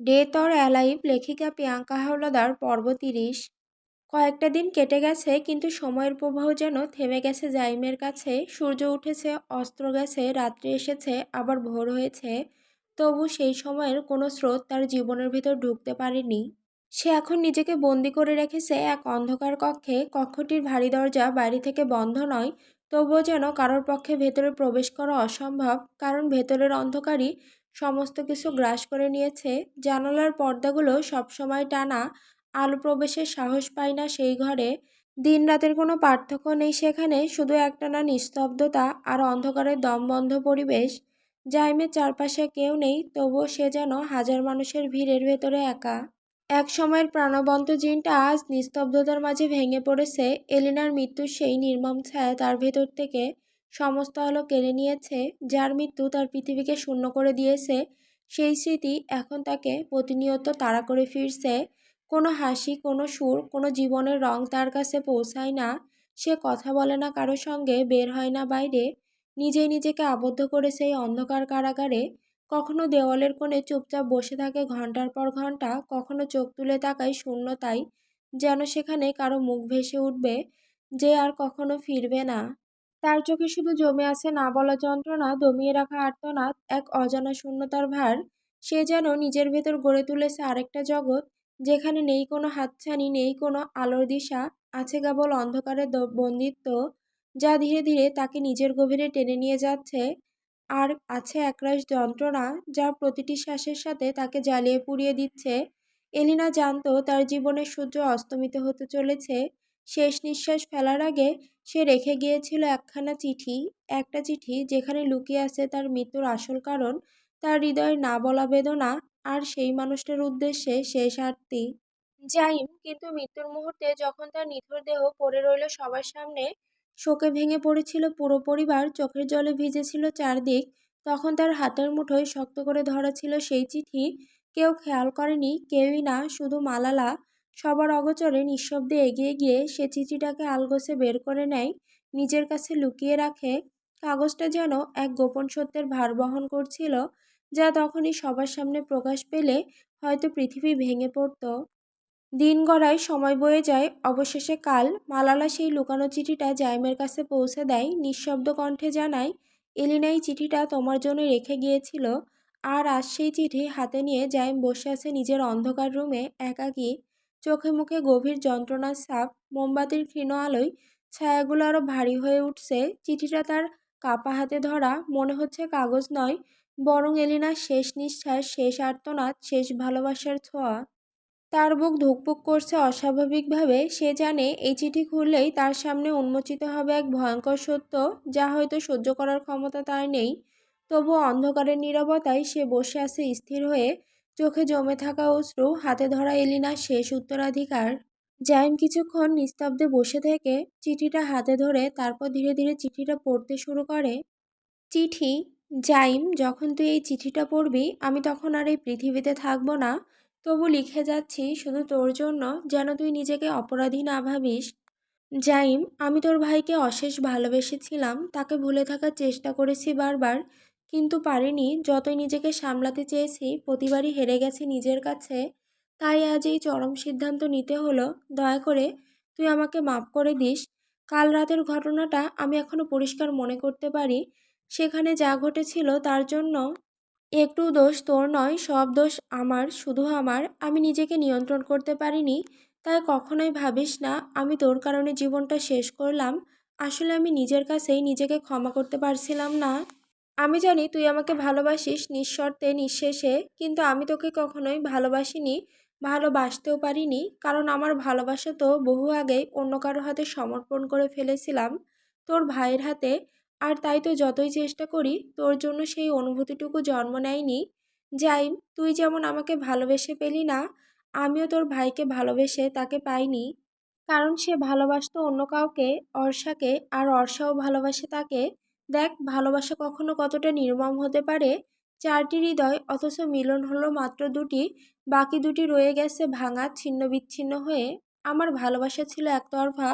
Death or alive লেখিকা প্রিয়াঙ্কা হাওলাদার পর্ব ৩০। কয়েকটা দিন কেটে গেছে, কিন্তু সময়ের প্রবাহ যেন থেমে গেছে জাইমের কাছে। সূর্য উঠেছে, অস্ত গেছে, রাত্রি এসেছে, আবার ভোর হয়েছে। তবু সেই সময়ের কোনো স্রোত তার জীবনের ভেতর ঢুকতে পারেনি। সে এখন নিজেকে বন্দি করে রেখেছে এক অন্ধকার কক্ষে। কক্ষটির ভারী দরজা বাইরে থেকে বন্ধ নয়, তবুও যেন কারোর পক্ষে ভেতরে প্রবেশ করা অসম্ভব, কারণ ভেতরের অন্ধকারই সমস্ত কিছু গ্রাস করে নিয়েছে। জানালার পর্দাগুলো সবসময় টানা, আলো প্রবেশের সাহস পায় না সেই ঘরে। দিন রাতের কোনো পার্থক্য নেই সেখানে, শুধু একটানা নিস্তব্ধতা আর অন্ধকারের দমবন্ধ পরিবেশ। জাইমের চারপাশে কেউ নেই, তবুও সে যেন হাজার মানুষের ভিড়ের ভেতরে একা। এক সময়ের প্রাণবন্ত জিনটা আজ নিস্তব্ধতার মাঝে ভেঙে পড়েছে। এলিনার মৃত্যুর সেই নির্মম ছায়া তার ভেতর থেকে সমস্ত আলো কেড়ে নিয়েছে। যার মৃত্যু তার পৃথিবীকে শূন্য করে দিয়েছে, সেই স্মৃতি এখন তাকে প্রতিনিয়ত তাড়া করে ফিরছে। কোনো হাসি, কোনো সুর, কোনো জীবনের রং তার কাছে পৌঁছায় না। সে কথা বলে না কারো সঙ্গে, বের হয় না বাইরে, নিজেই নিজেকে আবদ্ধ করেছে এই অন্ধকার কারাগারে। কখনো দেওয়ালের কোণে চুপচাপ বসে থাকে ঘন্টার পর ঘন্টা, কখনো চোখ তুলে তাকায় শূন্যতায়, যেন সেখানে কারো মুখ ভেসে উঠবে, যে আর কখনো ফিরবে না। তার চোখে শুধু জমে আছে না বলা যন্ত্রণা, দমিয়ে রাখা আর্তনাদ, এক অজানা শূন্যতার ভার। সে যেন নিজের ভেতর গড়ে তুলেছে আরেকটা জগৎ, যেখানে নেই কোনো হাতছানি, নেই কোনো আলোর দিশা, আছে কেবল অন্ধকারের বন্দিত্ব, যা ধীরে ধীরে তাকে নিজের গভীরে টেনে নিয়ে যাচ্ছে। আর আছে একরাশ যন্ত্রণা, যা প্রতিটি শ্বাসের সাথে তাকে জ্বালিয়ে পুড়িয়ে দিচ্ছে। এলিনা জানতো তার জীবনের সূর্য অস্তমিত হতে চলেছে। শেষ নিঃশ্বাস ফেলার আগে সে রেখে গিয়েছিল একখানা চিঠি, একটা চিঠি যেখানে লুকিয়ে আছে তার মৃত্যুর আসল কারণ, তার হৃদয়ের না বলা বেদনা, আর সেই মানুষটার উদ্দেশ্যে শেষ আরতি। জাইম কিন্তু মৃত্যুর মুহূর্তে যখন তার নিথর দেহ পড়ে রইল সবার সামনে, শোকে ভেঙে পড়েছিল পুরো পরিবার, চোখের জলে ভিজেছিল চারদিক, তখন তার হাতের মুঠোয় শক্ত করে ধরা ছিল সেই চিঠি। কেউ খেয়াল করেনি, কেউই না, শুধু মালালা। সবার অগোচরে নিঃশব্দে এগিয়ে গিয়ে সে চিঠিটাকে আলগোছে বের করে নেয়, নিজের কাছে লুকিয়ে রাখে। কাগজটা যেন এক গোপন সত্যের ভার বহন করছিল, যা তখনই সবার সামনে প্রকাশ পেলে হয়তো পৃথিবী ভেঙে পড়ত। দিন গড়ায়, সময় বয়ে যায়, অবশেষে কাল। মালালা সেই লুকানো চিঠিটা জাইমের কাছে পৌঁছে দেয়, নিঃশব্দ কণ্ঠে জানায়, এলিনা এই চিঠিটা তোমার জন্য রেখে গিয়েছিল। আর আজ সেই চিঠি হাতে নিয়ে জাইম বসে আছে নিজের অন্ধকার রুমে, একাকী, চোখে মুখে গভীর যন্ত্রণার ছাপ। মোমবাতির ক্ষীণ আলোয় ছায়াগুলো আরো ভারী হয়ে উঠছে। চিঠিটা তার কাপা হাতে ধরা, মনে হচ্ছে কাগজ নয়, বরং এলিনার শেষ নিঃশ্বাস, শেষ আর্তনাদ, শেষ ভালোবাসার ছোঁয়া। তার বুক ধুকপুক করছে অস্বাভাবিকভাবে। সে জানে এই চিঠি খুললেই তার সামনে উন্মোচিত হবে এক ভয়ঙ্কর সত্য, যা হয়তো সহ্য করার ক্ষমতা তার নেই। তবুও অন্ধকারের নীরবতায় সে বসে আছে স্থির হয়ে, চোখে জমে থাকা অশ্রু, হাতে ধরা এলিনার শেষ উত্তরাধিকার। জাইম কিছুক্ষণ নিস্তব্ধে বসে থেকে চিঠিটা হাতে ধরে, তারপর ধীরে ধীরে চিঠিটা পড়তে শুরু করে। চিঠি। জাইম, যখন তুই এই চিঠিটা পড়বি, আমি তখন আর এই পৃথিবীতে থাকবো না। তবু লিখে যাচ্ছি শুধু তোর জন্য, যেন তুই নিজেকে অপরাধী না ভাবিস। জাইম, আমি তোর ভাইকে অশেষ ভালোবেসেছিলাম, তাকে ভুলে থাকার চেষ্টা করেছি বারবার, কিন্তু পারিনি। যতই নিজেকে সামলাতে চেয়েছি, প্রতিবারই হেরে গেছি নিজের কাছে। তাই আজ এই চরম সিদ্ধান্ত নিতে হলো। দয়া করে তুই আমাকে মাফ করে দিস। কাল রাতের ঘটনাটা আমি এখনো পরিষ্কার মনে করতে পারি। সেখানে যা ঘটেছিল তার জন্য একটু দোষ তোর নয়, সব দোষ আমার, শুধু আমার। আমি নিজেকে নিয়ন্ত্রণ করতে পারিনি। তাই কখনোই ভাবিস না আমি তোর কারণে জীবনটা শেষ করলাম। আসলে আমি নিজের কাছেই নিজেকে ক্ষমা করতে পারছিলাম না। আমি জানি তুই আমাকে ভালোবাসিস নিঃশর্তে, নিঃশেষে, কিন্তু আমি তোকে কখনোই ভালোবাসিনি, ভালোবাসতেও পারিনি, কারণ আমার ভালোবাসা তো বহু আগেই অন্য কারো হাতে সমর্পণ করে ফেলেছিলাম, তোর ভাইয়ের হাতে। আর তাই তো যতই চেষ্টা করি, তোর জন্য সেই অনুভূতিটুকু জন্ম নেয়নি। যাই, তুই যেমন আমাকে ভালোবেসে পেলি না, আমিও তোর ভাইকে ভালোবেসে তাকে পাইনি, কারণ সে ভালোবাসতো অন্য কাউকে, অর্ষাকে, আর অর্ষাও ভালোবাসে তাকে। দেখ ভালোবাসা কখনো কতটা নির্মম হতে পারে। চারটি হৃদয়, অথচ মিলন হলো মাত্র দুটি, বাকি দুটি রয়ে গেছে ভাঙা, ছিন্ন বিচ্ছিন্ন হয়ে। আমার ভালোবাসা ছিল একতরফা,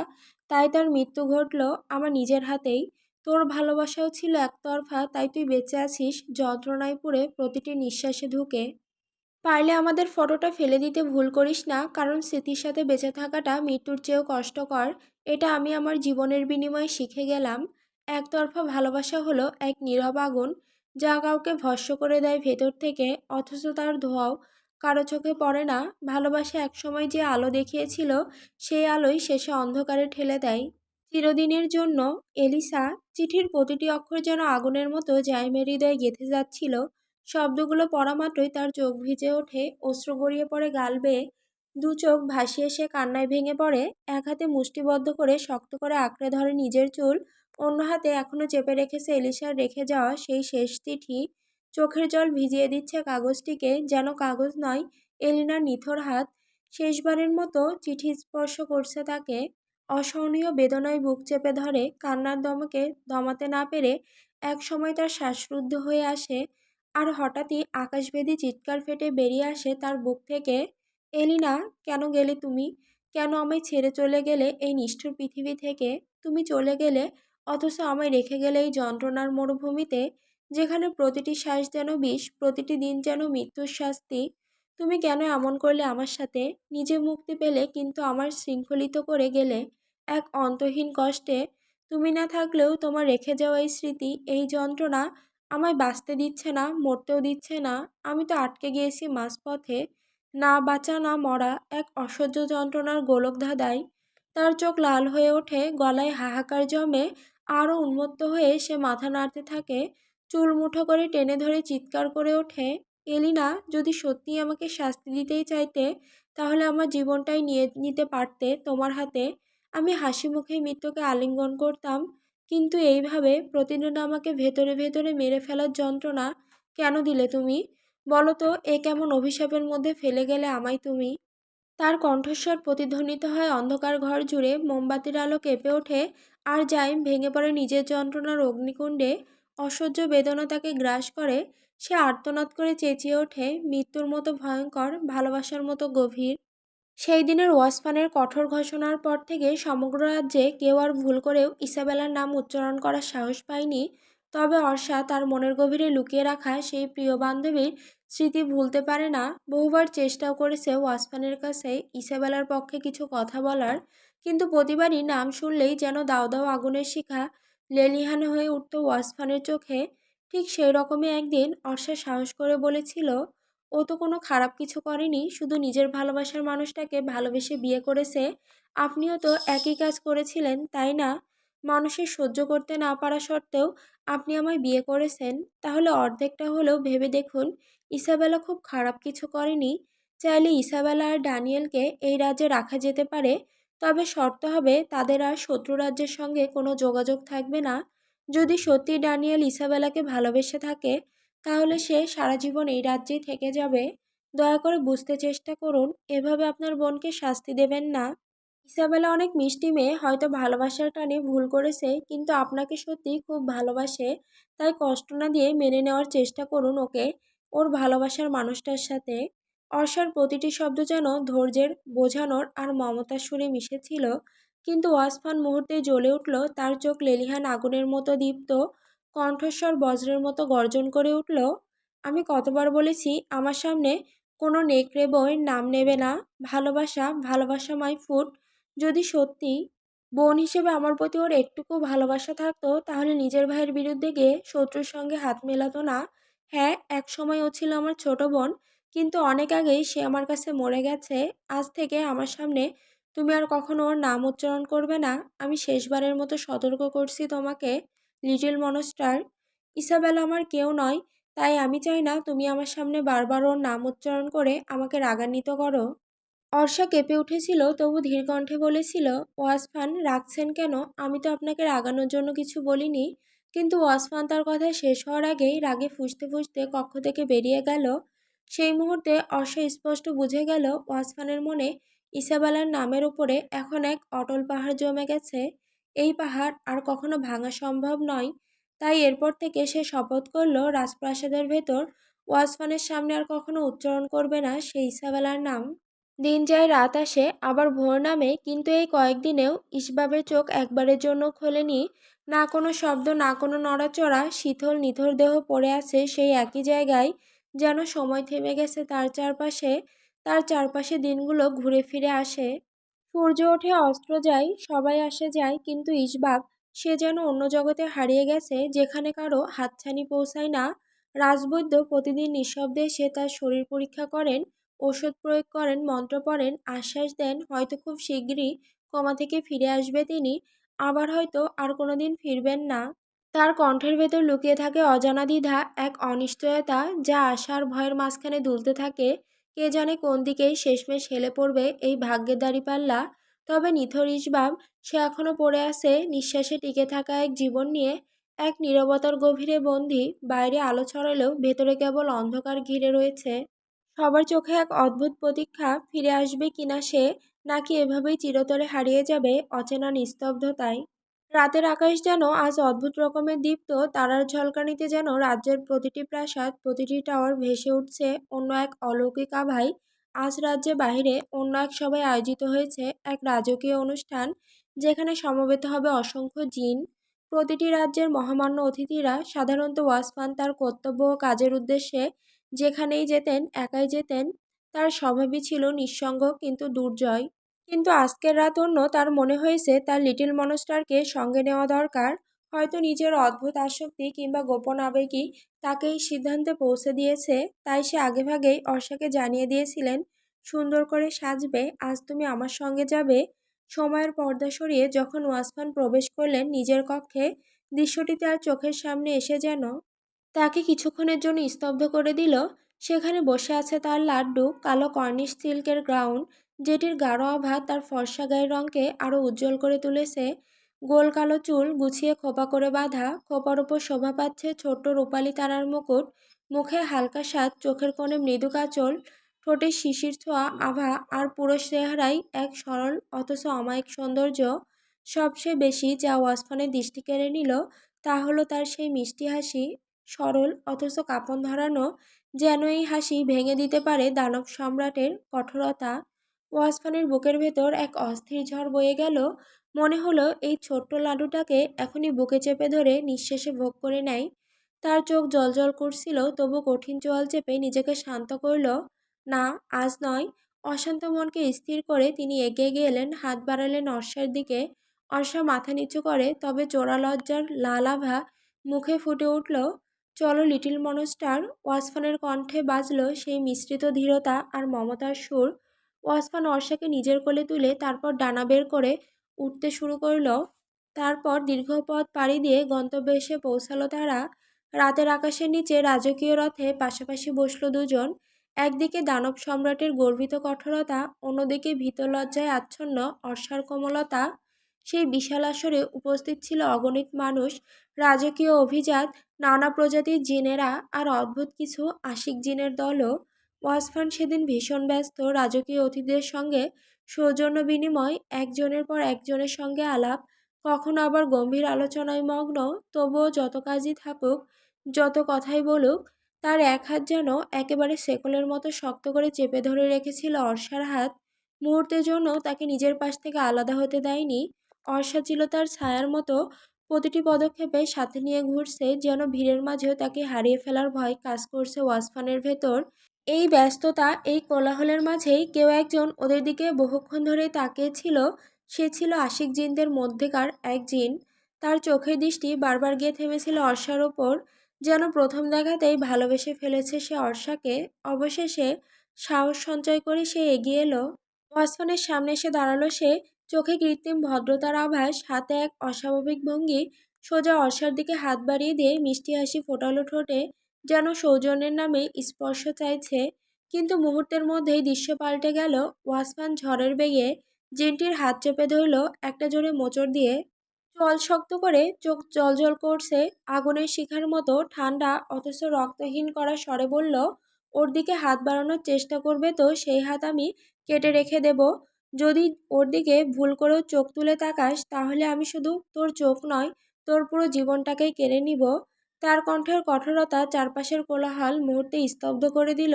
তাই তার মৃত্যু ঘটল আমার নিজের হাতেই। তোর ভালোবাসাও ছিল একতরফা, তাই তুই বেঁচে আছিস যন্ত্রণায় পুড়ে প্রতিটি নিঃশ্বাসে ঢুকে। পারলে আমাদের ফটোটা ফেলে দিতে ভুল করিস না, কারণ স্মৃতির সাথে বেঁচে থাকাটা মৃত্যুর চেয়েও কষ্টকর। এটা আমি আমার জীবনের বিনিময়ে শিখে গেলাম। একতরফা ভালোবাসা হলো এক নীরব আগুন, যা কাউকে ভস্ম করে দেয় ভেতর থেকে, অথচ তার ধোঁয়াও কারো চোখে পড়ে না। ভালোবাসা একসময় যে আলো দেখিয়েছিল, সেই আলোই শেষে অন্ধকারে ঠেলে দেয়। চিরদিনের জন্য, এলিসা। চিঠির প্রতিটি অক্ষর যেন আগুনের মতো জাইমের হৃদয়ে গেঁথে যাচ্ছিল। শব্দগুলো পড়া মাত্রই তার চোখ ভিজে ওঠে, অশ্রু গড়িয়ে পড়ে গাল বেয়ে। দু চোখ ভাসিয়ে সে কান্নায় ভেঙে পড়ে। এক হাতে মুষ্টিবদ্ধ করে শক্ত করে আঁকড়ে ধরে নিজের চুল, অন্য হাতে এখনো চেপে রেখেছে এলিসার রেখে যাওয়া সেই শেষ চিঠি। চোখের জল ভিজিয়ে দিচ্ছে কাগজটিকে, যেন কাগজ নয়, এলিনার নিথর হাত শেষবারের মতো চিঠি স্পর্শ করছে তাকে। অসহনীয় বেদনায় বুক চেপে ধরে, কান্নার দমকে দমাতে না পেরে এক সময় তার শ্বাসরুদ্ধ হয়ে আসে। আর হঠাৎই আকাশভেদী চিৎকার ফেটে বেরিয়ে আসে তার বুক থেকে, এলিনা, কেন গেলে তুমি? কেন আমায় ছেড়ে চলে গেলে এই নিষ্ঠুর পৃথিবী থেকে? তুমি চলে গেলে, অথচ আমায় রেখে গেলে এই যন্ত্রণার মরুভূমিতে, যেখানে প্রতিটি শ্বাস যেন বিষ, প্রতিটি দিন যেন মৃত্যুর শাস্তি। তুমি কেন এমন করলে আমার সাথে? নিজে মুক্তি পেলে, কিন্তু আমার শৃঙ্খলিত করে গেলে এক অন্তহীন কষ্টে। তুমি না থাকলেও তোমার রেখে যাওয়া এই স্মৃতি, এই যন্ত্রণা আমায় বাঁচতে দিচ্ছে না, মরতেও দিচ্ছে না। আমি তো আটকে গিয়েছি মাঝপথে, না বাঁচা না মরা, এক অসহ্য যন্ত্রণার গোলকধাঁধায়। তার চোখ লাল হয়ে ওঠে, গলায় হাহাকার জমে। আরও উন্মত্ত হয়ে সে মাথা নাড়তে থাকে, চুল মুঠো করে টেনে ধরে চিৎকার করে ওঠে, এলিনা, যদি সত্যিই আমাকে শাস্তি দিতেই চাইতে, তাহলে আমার জীবনটাই নিয়ে নিতে পারতে তোমার হাতে। আমি হাসি মুখেই মৃত্যুকে আলিঙ্গন করতাম। কিন্তু এইভাবে প্রতিদিন আমাকে ভেতরে ভেতরে মেরে ফেলার যন্ত্রণা কেন দিলে তুমি? বলো তো, এ কেমন অভিশাপের মধ্যে ফেলে গেলে আমায় তুমি? তার কণ্ঠস্বর প্রতিধ্বনিত হয় অন্ধকার ঘর জুড়ে, মোমবাতির আলো কেঁপে ওঠে। আর জাইম ভেঙে পড়ে নিজের যন্ত্রণার অগ্নিকুণ্ডে। অসহ্য বেদনা তাকে গ্রাস করে। সে আর্তনাদ করে চেঁচিয়ে ওঠে, মৃত্যুর মতো ভয়ঙ্কর, ভালোবাসার মতো গভীর। সেই দিনের ওয়াসফানের কঠোর ঘোষণার পর থেকে সমগ্র রাজ্যে কেউ আর ভুল করেও ইসাবেলার নাম উচ্চারণ করার সাহস পায়নি। তবে অর্ষা তার মনের গভীরে লুকিয়ে রাখা সেই প্রিয় বান্ধবীর স্মৃতি ভুলতে পারে না। বহুবার চেষ্টাও করেছে ওয়াসফানের কাছে ইসাবেলার পক্ষে কিছু কথা বলার, কিন্তু প্রতিবারই নাম শুনলেই যেন দাও দাও আগুনের শিখা লেলিহান হয়ে উঠত ওয়াসফানের চোখে। ঠিক সেই রকমই একদিন অর্ষা সাহস করে বলেছিল, ও তো কোনো খারাপ কিছু করেনি, শুধু নিজের ভালোবাসার মানুষটাকে ভালোবেসে বিয়ে করেছে। আপনিও তো একই কাজ করেছিলেন, তাই না? মানুষের সহ্য করতে না পারা সত্ত্বেও আপনি আমায় বিয়ে করেছেন। তাহলে অর্ধেকটা হলেও ভেবে দেখুন, ইসাবেলা খুব খারাপ কিছু করেনি। চাইলে ইসাবেলা আর ড্যানিয়েলকে এই রাজ্যে রাখা যেতে পারে, তবে শর্ত হবে তাদের আর শত্রু রাজ্যের সঙ্গে কোনো যোগাযোগ থাকবে না। যদি সত্যি ড্যানিয়েল ইসাবেলাকে ভালোবেসে থাকে, তাহলে সে সারা জীবন এই রাজ্যেই থেকে যাবে। দয়া করে বুঝতে চেষ্টা করুন, এভাবে আপনার বোনকে শাস্তি দেবেন না। ইসাবেলা অনেক মিষ্টি মেয়ে, হয়তো ভালোবাসার টানে ভুল করেছে, কিন্তু আপনাকে সত্যিই খুব ভালোবাসে। তাই কষ্ট না দিয়ে মেনে নেওয়ার চেষ্টা করুন ওকে, ওর ভালোবাসার মানুষটার সাথে। অর্ষার প্রতিটি শব্দ যেন ধৈর্যের, বোঝানোর আর মমতার সুরে মিশেছিল। কিন্তু ওয়াসফান মুহূর্তে জ্বলে উঠল, তার চোখ লেলিহান আগুনের মতো দীপ্ত, কণ্ঠস্বর বজ্রের মতো গর্জন করে উঠল, আমি কতবার বলেছি আমার সামনে কোনো নেকড়ে বউয়ের নাম নেবে না? ভালোবাসা, ভালোবাসা মাই ফুড। যদি সত্যি বোন হিসেবে আমার প্রতি ওর একটুকু ভালোবাসা থাকতো, তাহলে নিজের ভাইয়ের বিরুদ্ধে গিয়ে শত্রুর সঙ্গে হাত মেলাতো না। হ্যাঁ, এক সময় ও ছিল আমার ছোট বোন, কিন্তু অনেক আগেই সে আমার কাছে মরে গেছে। আজ থেকে আমার সামনে তুমি আর কখনো ওর নাম উচ্চারণ করবে না। আমি শেষবারের মতো সতর্ক করছি তোমাকে, লিটল মনস্টার। ইসাবেলা আমার কেউ নয়, তাই আমি চাই না তুমি আমার সামনে বারবার ওর নাম উচ্চারণ করে আমাকে রাগান্বিত করো। অর্ষা কেঁপে উঠেছিল, তবু ধীর কণ্ঠে বলেছিল, ওয়াসফান, রাখছেন কেন? আমি তো আপনাকে রাগানোর জন্য কিছু বলিনি। কিন্তু ওয়াসফান তার কথা শেষ হওয়ার আগেই রাগে ফুঁসতে ফুঁসতে কক্ষ থেকে বেরিয়ে গেল। সেই মুহূর্তে অর্ষা স্পষ্ট বুঝে গেল, ওয়াসফানের মনে ইসাবেলার নামের উপরে এখন এক অটল পাহাড় জমে গেছে। এই পাহাড় আর কখনো ভাঙা সম্ভব নয়। তাই এরপর থেকে সে শপথ করল, রাজপ্রাসাদের ভেতর ওয়াসফানের সামনে আর কখনো উচ্চারণ করবে না সেই ইসাবেলার নাম। দিন যায় রাত আসে, আবার ভোর নামে, কিন্তু এই কয়েকদিনেও ইসবাবের চোখ একবারের জন্য খোলেনি। না কোনো শব্দ, না কোনো নড়াচড়া, শীতল নিথর দেহ পড়ে আছে সেই একই জায়গায়, যেন সময় থেমে গেছে তার চারপাশে। তার চারপাশে দিনগুলো ঘুরে ফিরে আসে। সূর্য ওঠে, অস্ত যায়, সবাই আসে যায়, কিন্তু ইসবাব, সে যেন অন্য জগতে হারিয়ে গেছে, যেখানে কারো হাতছানি পৌঁছায় না। রাজবৈদ্য প্রতিদিন নিঃশব্দে এসে তার শরীর পরীক্ষা করেন, ওষুধ প্রয়োগ করেন, মন্ত্র পড়েন, আশ্বাস দেন হয়তো খুব শিগগিরই কমা থেকে ফিরে আসবে তিনি, আবার হয়তো আর কোনোদিন ফিরবেন না। তার কণ্ঠের ভেতর লুকিয়ে থাকে অজানা দ্বিধা, এক অনিশ্চয়তা যা আশা আর ভয়ের মাঝখানে দুলতে থাকে। কে জানে কোন দিকেই শেষমেশ হেলে পড়বে এই ভাগ্যের দাঁড়িপাল্লা। তবে নিথর ইসবাব, সে এখনো পড়ে আছে নিঃশ্বাসে টিকে থাকা এক জীবন নিয়ে, এক নীরবতার গভীরে বন্দী। বাইরে আলো ছড়ালেও ভেতরে কেবল অন্ধকার ঘিরে রয়েছে। সবার চোখে এক অদ্ভুত প্রতীক্ষা, ফিরে আসবে কিনা সে, নাকি এভাবেই চিরতরে হারিয়ে যাবে অচেনা নিস্তব্ধতায়। রাতের আকাশ যেন আজ অদ্ভুত রকমের দীপ্ত, তারার ঝলকানিতে যেন রাজ্যের প্রতিটি প্রাসাদ, প্রতিটি টাওয়ার ভেসে উঠছে অন্য এক অলৌকিক আভায়। আজ রাজ্যে বাহিরে অন্য এক সভায় আয়োজিত হয়েছে এক রাজকীয় অনুষ্ঠান, যেখানে সমবেত হবে অসংখ্য জিন। প্রতিটি রাজ্যের মহামান্য অতিথিরা। সাধারণত ওয়াসফান তার কর্তব্য ও কাজের উদ্দেশ্যে যেখানেই যেতেন একাই যেতেন। তার স্বভাবই ছিল নিঃসঙ্গ কিন্তু দুর্জয়। কিন্তু আজকের রাত অন্য, তার মনে হয়েছে তার লিটল মনস্টারকে সঙ্গে নেওয়া দরকার। হয়তো নিজের অদ্ভুত আসক্তি কিংবা গোপন আবেগই তাকে এই সিদ্ধান্তে পৌঁছে দিয়েছে। তাই সে আগেভাগেই অর্ষাকে জানিয়ে দিয়েছিলেন, সুন্দর করে সাজবে, আজ তুমি আমার সঙ্গে যাবে। সময়ের পর্দা সরিয়ে যখন ওয়াসফান প্রবেশ করলেন নিজের কক্ষে, দৃশ্যটিতে আর চোখের সামনে এসে যেন তাকে কিছুক্ষণের জন্য স্তব্ধ করে দিল। সেখানে বসে আছে তার লাড্ডু, কালো কর্নিশ সিল্কের গাউন, যেটির গাঢ় আভা তার ফর্সা গায়ের রঙকে আরও উজ্জ্বল করে তুলেছে। গোল কালো চুল গুছিয়ে খোপা করে বাঁধা, খোপার ওপর শোভা পাচ্ছে ছোট্ট রূপালি তারার মুকুট, মুখে হালকা স্বাদ, চোখের কোণে মৃদু কাজল, ঠোঁটে শিশির ছোঁয়া আভা, আর পুরো চেহারাই এক সরল অথচ অমায়িক সৌন্দর্য। সবচেয়ে বেশি যা ওয়াসফানের দৃষ্টি কেড়ে নিল তা হলো তার সেই মিষ্টি হাসি, সরল অথচ কাঁপন ধরানো, যেন এই হাসি ভেঙে দিতে পারে দানব সম্রাটের কঠোরতা। ওয়াসফানের বুকের ভেতর এক অস্থির ঝড় বয়ে গেল। মনে হলো এই ছোট্ট লাড্ডুটাকে এখনই বুকে চেপে ধরে নিঃশেষে ভোগ করে নেয়। তার চোখ জ্বলজ্বল করছিল, তবু কঠিন চোয়াল চেপে নিজেকে শান্ত করল। না, আজ নয়। অশান্ত মনকে স্থির করে তিনি এগিয়ে গেলেন, হাত বাড়ালেন অর্ষার দিকে। অর্ষা মাথা নিচু করে, তবে চোরা লজ্জার লাল আভা মুখে ফুটে উঠল। চলো লিটল মনস্টার। ওয়াসফানের কণ্ঠে বাজল সেই মিশ্রিত ধীরতা আর মমতার সুর। ওয়াসফান অর্ষাকে নিজের কোলে তুলে তারপর ডানা বের করে উঠতে শুরু করলো। তারপর দীর্ঘ পথ পাড়ি দিয়ে গন্তব্যে এসে পৌঁছালো তারা। রাতের আকাশের নিচে রাজকীয় রথে পাশাপাশি বসলো দুজন। একদিকে দানব সম্রাটের গর্বিত কঠোরতা, অন্যদিকে ভীত লজ্জায় আচ্ছন্ন অর্ষার কোমলতা। সেই বিশাল আসরে উপস্থিত ছিল অগণিত মানুষ, রাজকীয় অভিজাত, নানা প্রজাতির জিনেরা, আর অদ্ভুত কিছু আশিক জিনের দলও। ওয়াসফান সেদিন ভীষণ ব্যস্ত রাজকীয় অতিথিদের সঙ্গে সৌজন্য বিনিময়, একজনের পর একজনের সঙ্গে আলাপ, কখনো আবার গম্ভীর আলোচনায় মগ্ন। তবুও যত কাজই থাকুক, যত কথাই বলুক, তার এক হাত যেন একেবারে শেকলের মতো শক্ত করে চেপে ধরে রেখেছিল অর্ষার হাত। মুহূর্তের জন্য তাকে নিজের পাশ থেকে আলাদা হতে দেয়নি। অর্ষা ছিল তার ছায়ার মতো, প্রতিটি পদক্ষেপে সাথে নিয়ে ঘুরছে, যেন ভিড়ের মাঝেও তাকে হারিয়ে ফেলার ভয় কাজ করছে ওয়াসফানের ভেতর। এই ব্যস্ততা, এই কোলাহলের মাঝেই কেউ একজন ওদের দিকে বহুক্ষণ ধরে তাকিয়েছিল। সে ছিল আশিক জিনদের মধ্যেকার এক জিন। তার চোখের দৃষ্টি বারবার গিয়ে থেমেছিল অর্ষার ওপর, যেন প্রথম দেখাতেই ভালোবেসে ফেলেছে সে অর্ষাকে। অবশেষে সাহস সঞ্চয় করে সে এগিয়ে এলো। ওয়াসফানের সামনে এসে দাঁড়ালো সে, চোখে কৃত্রিম ভদ্রতার আভাস, হাতে এক অস্বাভাবিক ভঙ্গি। সোজা অর্ষার দিকে হাত বাড়িয়ে দিয়ে মিষ্টি হাসি ফোটালো ঠোঁটে, যেন সৌজন্যের নামে স্পর্শ চাইছে। কিন্তু মুহূর্তের মধ্যেই দৃশ্য পাল্টে গেল। ওয়াসফান ঝড়ের বেগে জিনটির হাত চেপে ধরল একটা জোরে মোচড় দিয়ে। চল শক্ত করে, চোখ জ্বলজ্বল করছে আগুনের শিখার মতো ঠান্ডা অথচ রক্তহীন করা স্বরে বলল, ওর দিকে হাত বাড়ানোর চেষ্টা করবে তো সেই হাত আমি কেটে রেখে দেব। যদি ওর দিকে ভুল করেও চোখ তুলে তাকাস, তাহলে আমি শুধু তোর চোখ নয়, তোর পুরো জীবনটাকেই কেড়ে নিব। তার কণ্ঠের কঠোরতা চারপাশের কোলাহল মুহূর্তে স্তব্ধ করে দিল।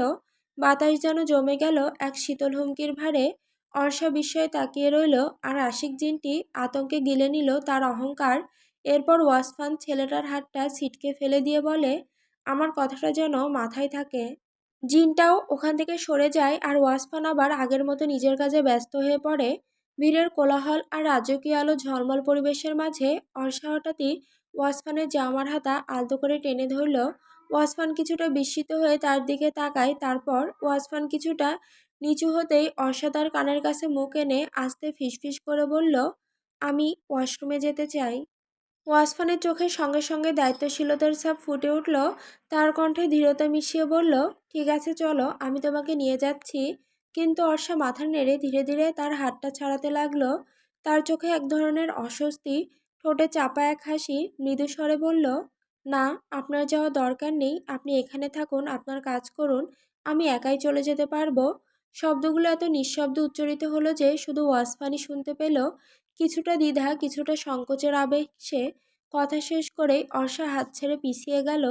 বাতাস যেন জমে গেল এক শীতল হুমকির ভারে। অর্ষা বিস্ময়ে তাকিয়ে রইল, আর আশিক জিনটি আতঙ্কে গিলে নিল তার অহংকার। এরপর ওয়াসফান ছেলেটার হাতটা ছিটকে ফেলে দিয়ে বলে, আমার কথাটা যেন মাথায় থাকে। জিনটাও ওখান থেকে সরে যায় আর ওয়াসফান আবার আগের মতো নিজের কাজে ব্যস্ত হয়ে পড়ে। ভিড়ের কোলাহল আর রাজকীয় আলো ঝলমল পরিবেশের মাঝে অর্ষা হঠাৎই ওয়াসফানের জামার হাতা আলতো করে টেনে ধরল। ওয়াসফান কিছুটা বিস্মিত হয়ে তার দিকে তাকায়, তারপর ওয়াসফান কিছুটা নিচু হতেই অর্ষা তার কানের কাছে মুখ এনে আস্তে ফিসফিস করে বলল, আমি ওয়াশরুমে যেতে চাই। ওয়াসফানের চোখের সঙ্গে সঙ্গে দায়িত্বশীলতার ছাপ ফুটে উঠল। তার কণ্ঠে দৃঢ়তা মিশিয়ে বলল, ঠিক আছে চলো, আমি তোমাকে নিয়ে যাচ্ছি। কিন্তু অর্ষা মাথা নেড়ে ধীরে ধীরে তার হাতটা ছাড়াতে লাগলো। তার চোখে এক ধরনের অস্বস্তি, ঠোঁটে চাপা এক হাসি, মৃদু স্বরে বলল, না, আপনার যাওয়া দরকার নেই, আপনি এখানে থাকুন, আপনার কাজ করুন, আমি একাই চলে যেতে পারবো। শব্দগুলো এত নিঃশব্দে উচ্চারিত হলো যে শুধু ওয়াসফানই শুনতে পেল। কিছুটা দ্বিধা, কিছুটা সংকোচের আবেশে কথা শেষ করেই অর্ষা হাত ছেড়ে পিছিয়ে গেল।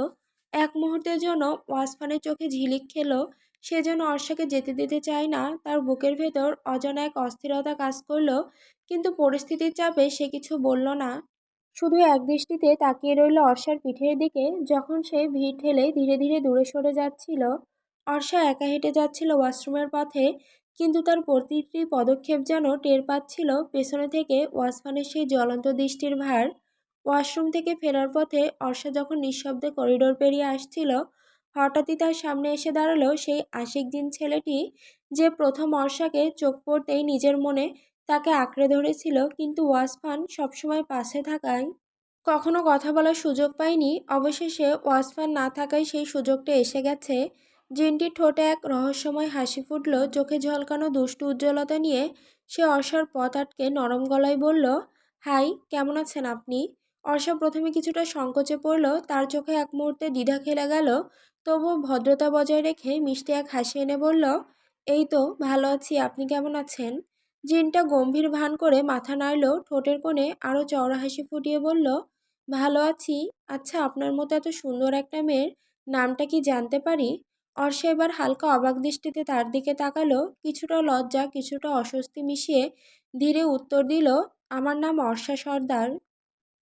এক মুহূর্তের জন্য ওয়াসফানের চোখে ঝিলিক খেলো। সে যেন অর্ষাকে যেতে দিতে চায় না। তার বুকের ভেতর অজানা এক অস্থিরতা কাজ করলো, কিন্তু পরিস্থিতির চাপে সে কিছু বলল না। শুধু একদৃষ্টিতে তাকিয়ে রইল অর্ষার পিঠের দিকে, যখন সে ভিড় ঠেলে ধীরে ধীরে দূরে সরে যাচ্ছিল। অর্ষা একা হেঁটে যাচ্ছিল ওয়াশরুমের পথে, কিন্তু তার প্রতিটি পদক্ষেপ যেন টের পাচ্ছিল পেছনে থেকে ওয়াসফানের সেই জ্বলন্ত দৃষ্টির ভার। ওয়াশরুম থেকে ফেরার পথে অর্ষা যখন নিঃশব্দে করিডোর পেরিয়ে আসছিল, হঠাৎই তার সামনে এসে দাঁড়ালো সেই আশিক দিন ছেলেটি, যে প্রথম অর্ষাকে চোখ পড়তেই নিজের মনে তাকে আঁকড়ে ধরেছিল, কিন্তু ওয়াসফান সবসময় পাশে থাকায় কখনো কথা বলার সুযোগ পায়নি। অবশেষে ওয়াসফান না থাকায় সেই সুযোগটা এসে গেছে। জিনটির ঠোঁটে এক রহস্যময় হাসি ফুটল, চোখে ঝলকানো দুষ্টু উজ্জ্বলতা নিয়ে সে অর্ষার পথ আটকে নরম গলায় বলল, হাই, কেমন আছেন আপনি? অর্ষা প্রথমে কিছুটা সংকোচে পড়ল, তার চোখে এক মুহূর্তে দ্বিধা খেলে গেল। তবুও ভদ্রতা বজায় রেখে মিষ্টি এক হাসি এনে বলল, এই তো ভালো আছি, আপনি কেমন আছেন? জিনটা গম্ভীর ভান করে মাথা নাড়ল, ঠোঁটের কোণে আরও চওড়া হাসি ফুটিয়ে বলল, ভালো আছি। আচ্ছা, আপনার মতো এত সুন্দর একটা মেয়ের নামটা কি জানতে পারি? অর্ষা এবার হালকা অবাক দৃষ্টিতে তার দিকে তাকালো, কিছুটা লজ্জা, কিছুটা অস্বস্তি মিশিয়ে ধীরে উত্তর দিল, আমার নাম অর্ষা সর্দার।